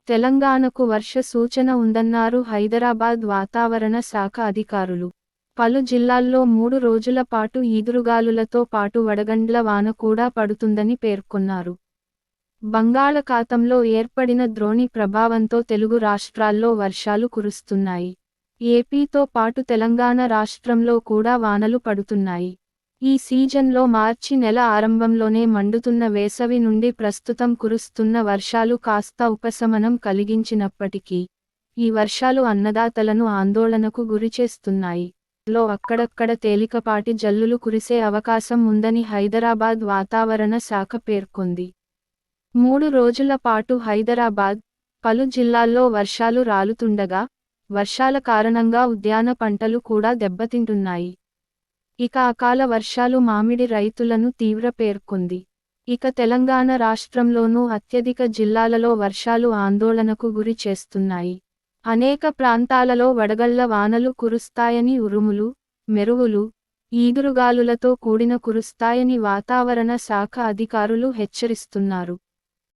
తెలంగాణకు వర్ష సూచన ఉందన్నారు హైదరాబాద్ వాతావరణ శాఖ అధికారులు. పలు జిల్లాల్లో 3 రోజుల పాటు ఈదురుగాలులతో పాటు వడగండ్ల వాన కూడా పడుతుందని పేర్కొన్నారు. బంగాళాఖాతంలో ఏర్పడిన ద్రోణి ప్రభావంతో తెలుగు రాష్ట్రాల్లో వర్షాలు కురుస్తున్నాయి. ఏపీతో పాటు తెలంగాణ రాష్ట్రంలో కూడా వానలు పడుతున్నాయి. ఈ సీజన్లో మార్చి నెల ఆరంభంలోనే మండుతున్న వేసవి నుండి ప్రస్తుతం కురుస్తున్న వర్షాలు కాస్త ఉపశమనం కలిగించినప్పటికీ, ఈ వర్షాలు అన్నదాతలను ఆందోళనకు గురిచేస్తున్నాయి. లో అక్కడక్కడ తేలికపాటి జల్లులు కురిసే అవకాశం ఉందని హైదరాబాద్ వాతావరణ శాఖ పేర్కొంది. 3 రోజుల పాటు హైదరాబాద్, పలు జిల్లాల్లో వర్షాలు రాలుతుండగా, వర్షాల కారణంగా ఉద్యాన పంటలు కూడా దెబ్బతింటున్నాయి. ఇక అకాల వర్షాలు మామిడి రైతులను తీవ్ర పేర్కొంది. ఇక తెలంగాణ రాష్ట్రంలోనూ అత్యధిక జిల్లాలలో వర్షాలు ఆందోళనకు గురి చేస్తున్నాయి. అనేక ప్రాంతాలలో వడగళ్ల వానలు కురుస్తాయని, ఉరుములు, మెరుపులు, ఈదురుగాలులతో కూడిన కురుస్తాయని వాతావరణ శాఖ అధికారులు హెచ్చరిస్తున్నారు.